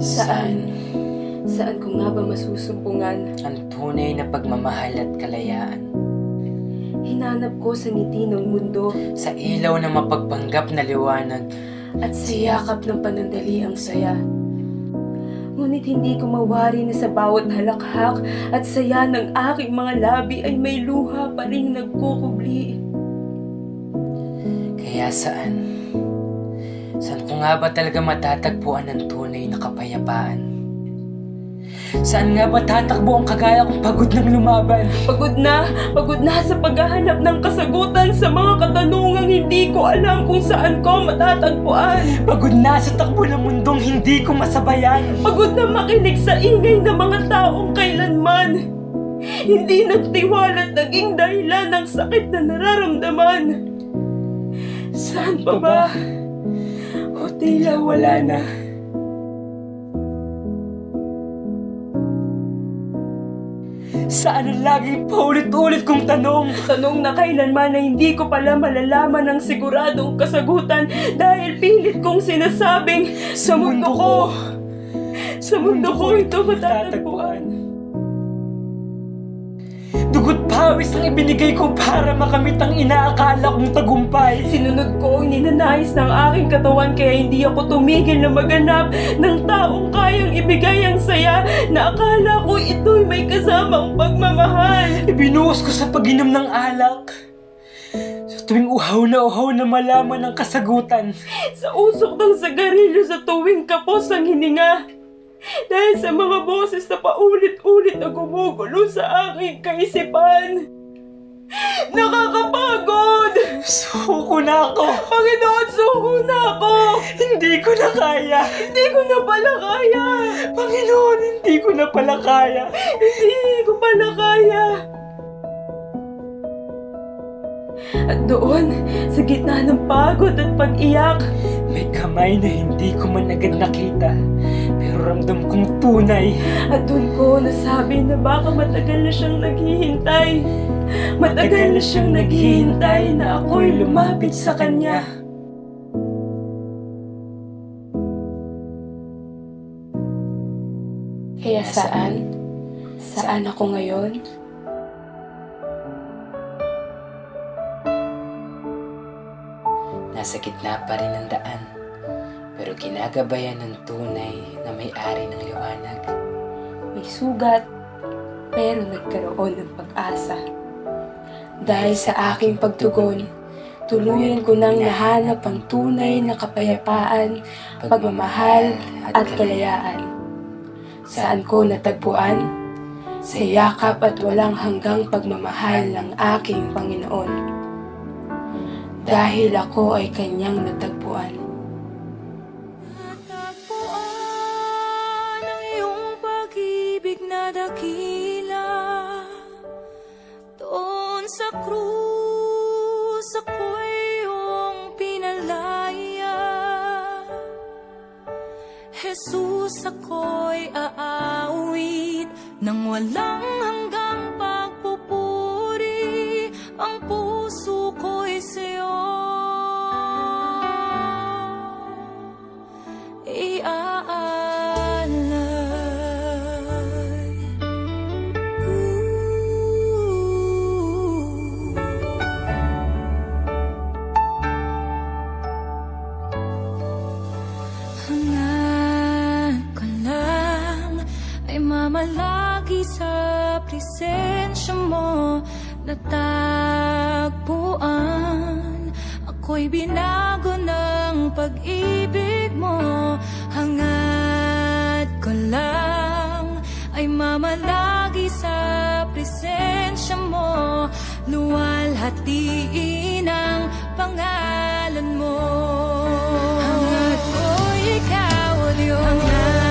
Saan? Saan ko nga ba masusumpungan? Ang tunay na pagmamahal at kalayaan. Hinanap ko sa ngiti ng mundo Sa ilaw ng mapagpanggap na liwanag. at sa yakap ng panandali ang saya. Ngunit hindi ko mawari na sa bawat halakhak at saya ng aking mga labi ay may luha pa rin nagkukubli. Kaya saan? Saan ko nga ba talaga matatagpuan ang tunay na kapayapaan? Saan nga ba tatakbo ang kagaya kong pagod ng lumaban? Pagod na sa paghahanap ng kasagutan sa mga katanungang hindi ko alam kung saan ko matatagpuan. Pagod na sa takbo ng mundong hindi ko masabayan. Pagod na makinig sa ingay ng mga taong kailanman hindi nagtiwala at naging dahilan ng sakit na nararamdaman. Saan pa ba? O tila wala na. Saan ang laging paulit-ulit kong tanong? Tanong na kailanman na hindi ko pala malalaman ang siguradong kasagutan dahil pilit kong sinasabing sa mundo ko ito matatagpuan. Dugot pawis ang ibinigay ko para makamit ang inaakala kong tagumpay. Sinunod ko ang ninanais ng aking katawan kaya hindi ako tumigil na maghanap ng taong kayang ibigay ang saya na akala ko ito'y may kasamang pagmamahal. Ibinuhos ko sa pag-inom ng alak. Sa tuwing uhaw na malaman ang kasagutan. Sa usok ng sigarilyo sa tuwing kapos ang hininga. Dahil sa mga boses na paulit-ulit na gumugulo sa aking kaisipan. Nakakapagod! Suko na ako. Panginoon, suko na ako! Hindi ko na kaya. Hindi ko na pala kaya! Panginoon, hindi ko na pala kaya. Hindi ko pala kaya! At doon, sa gitna ng pagod at pag-iyak, May kamay na hindi ko man agad nakita, pero ramdam kong tunay. at doon ko nasabi na baka matagal na siyang naghihintay. Matagal na siyang naghihintay na ako'y lumapit sa kanya. Kaya saan? Saan ako ngayon? Nasa gitna pa rin ng daan, pero ginagabayan ng tunay na may-ari ng liwanag. May sugat, pero nagkaroon ng pag-asa. Dahil sa aking pagtugon, tuluyan ko nang nahanap ang tunay na kapayapaan, pagmamahal at kalayaan. Saan ko natagpuan? Sa yakap at walang hanggang pagmamahal ng aking Panginoon. Dahil ako ay kanyang natagpuan. Natagpuan ang iyong pag-ibig na dakila. Doon sa krus ako'y iyong pinalaya. Jesus, ako'y aawit nang walang hanggang pagpupuri. Ang puso ko'y sa'yo iaalay. Hangad ko lang ay mamalagi sa presensya mo. Natagpuan, ako'y binago ng pag-ibig mo. Hangad ko lang ay mamalagi sa presensya mo. Luwalhatiin ang pangalan mo. Hangad ko'y ikaw, O Diyos.